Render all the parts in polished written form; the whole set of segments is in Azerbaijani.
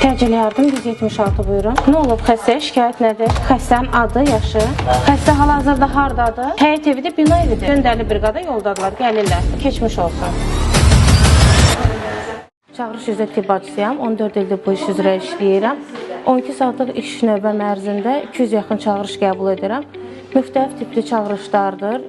Təcili yardım 176 buyurun. Nə olub xəstəyə? Şikayət nədir? Xəstənin adı, yaşı. Xəstə hal-hazırda hardadır? Həyət evidir, bina evidir. Göndərili briqada yoldadırlar, gəlirlər. Keçmiş olsun. Çağırış üzrə tibb bacısıyam. 14 ildir bu iş üzrə işləyirəm. 12 saatlıq iş növbəm ərzində 200 yaxın çağırış qəbul edirəm. Müxtəlif tipli çağırışlardır.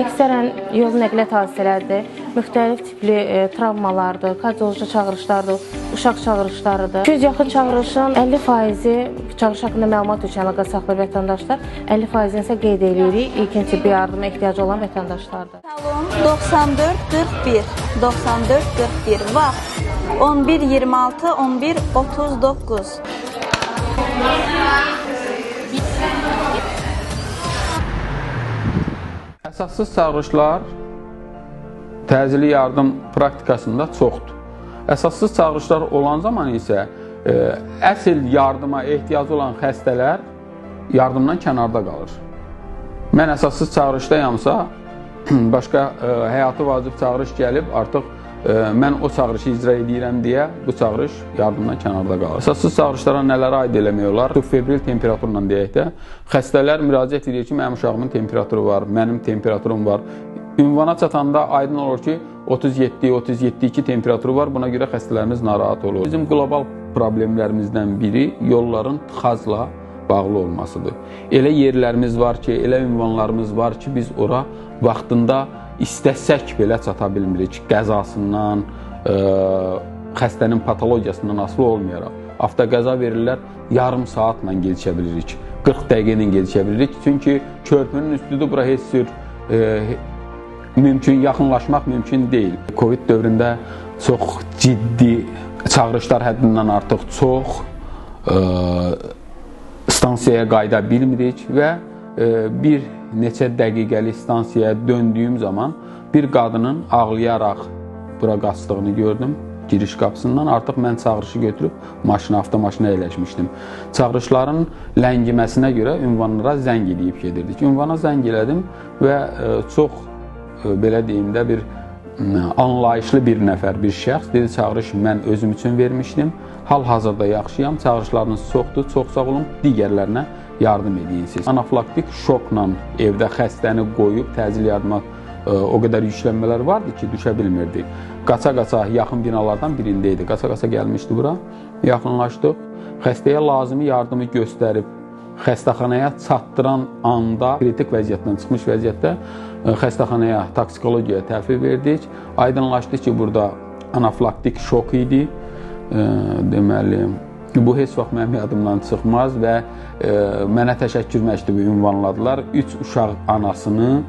Əksərən yol nəqliyyat hadisələridir. Müxtəlif tipli travmalardır, kardioloji çağırışlardır, uşaq çağırışlarıdır. 200 yaxın çağırışın 50%-i çağırış haqqında məlumat üçün əlaqə saxlayır vətəndaşlar. 50%-ni isə qeyd edirik, ilkin tibbi yardıma ehtiyacı olan vətəndaşlardır. Salon 94 41 94 41 vaxt 11:26 11:39. Əsassız çağırışlar təcili yardım praktikasında çoxdur. Əsassız çağırışlar olan zaman isə əsl yardıma ehtiyacı olan xəstələr yardımdan kənarda qalır. Mən əsassız çağırışdayamsa, başqa həyatı vacib çağırış gəlib, artıq mən o çağırışı icra edirəm deyə bu çağırış yardımdan kənarda qalır. Əsassız çağırışlara nələrə aid eləmək olar? Subfebril temperaturla deyək də, xəstələr müraciət edir ki, mənim uşağımın temperaturu var, mənim temperaturum var. Ünvana çatanda aydın olur ki, 37-37,2 temperaturu var, buna görə xəstələrimiz narahat olur. Bizim qlobal problemlərimizdən biri yolların tıxacla bağlı olmasıdır. Elə yerlərimiz var ki, elə ünvanlarımız var ki, biz ora vaxtında istəsək belə çata bilmirik. Qəzasından, xəstənin patologiyasından asılı olmayaraq. Avtoqəza verirlər, yarım saatla gecikə bilirik, 40 dəqiqə ilə gecikə bilirik. Çünki körpünün üstüdür, bura heç cür yaxınlaşmaq mümkün deyil. Covid dövründə çox ciddi çağırışlar həddindən artıq çox stansiyaya qayıda bilmirik və bir neçə dəqiqəlik stansiyaya döndüyüm zaman bir qadının ağlayaraq bura qaçdığını gördüm giriş qapısından. Artıq mən çağırışı götürüb avtomaşına əyləşmişdim. Çağırışların ləngiməsinə görə ünvanlara zəng edib gedirdik. Ünvana zəng elədim və çox belə deyim də bir anlayışlı bir nəfər, bir şəxs dedi, çağırış mən özüm üçün vermişdim. Hal-hazırda yaxşıyam, çağırışlarınız çoxdur, çox sağ olun, digərlərinə yardım edin siz. Anafilaktik şokla evdə xəstəni qoyub təcil yardıma o qədər yüklənmələr vardı ki, düşə bilmirdik. Qaça-qaça yaxın binalardan birində idi. Qaça-qaça gəlmişdi bura, yaxınlaşdıq. Xəstəyə lazımi yardımı göstərib, xəstəxanaya çatdıran anda kritik vəziyyətdən çıxmış vəziyyətdə xəstəxanaya toksikologiyaya təhvil verdik. Aydınlaşdı ki, burada anafilaktik şok idi. Deməli, bu heç vaxt mənim yadımdan çıxmaz və mənə təşəkkür məktubu ünvanladılar. 3 uşaq anasını,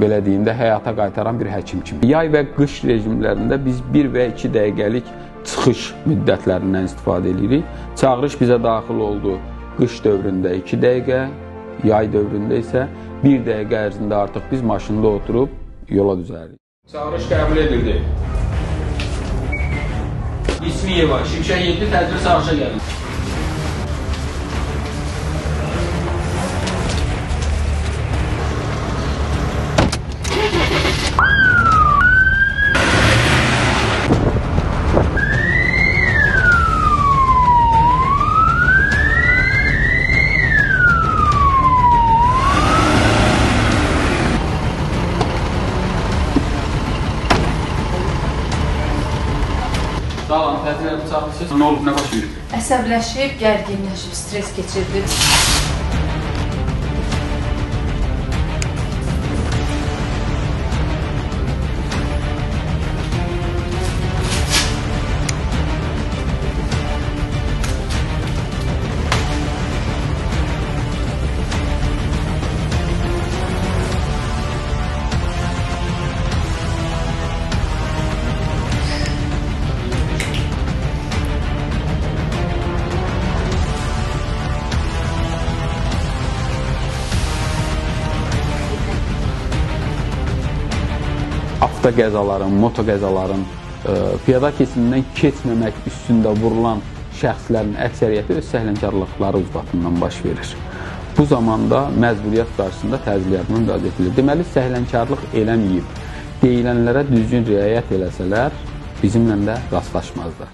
belə deyim də, həyata qaytaran bir həkim kimi. Yay və qış rejimlərində biz 1 və 2 dəqiqəlik çıxış müddətlərindən istifadə edirik. Çağırış bizə daxil oldu qış dövründə 2 dəqiqə, yay dövründə isə 1 dəqiqə ərzində artıq biz maşında oturub yola düzəlirik. Çağırış qəbul edildi. İsmiyeva, Şimşək 7 təcili çağırışa gəlin. Sağ olun, təcili çağırışsız. Nə olub, nə baş verir? Əsəbləşib, gərginləşib, stres keçirdi. Avtoqəzaların, motoqəzaların piyada keçidindən keçməmək üstündə vurulan şəxslərin əksəriyyəti öz səhlənkarlıqları ucbatından baş verir. Bu zamanda məcburiyyət qarşısında təcili yardıma müraciət edilir. Deməli, səhlənkarlıq eləməyib, deyilənlərə düzgün riayət eləsələr, bizimlə də rastlaşmazlar.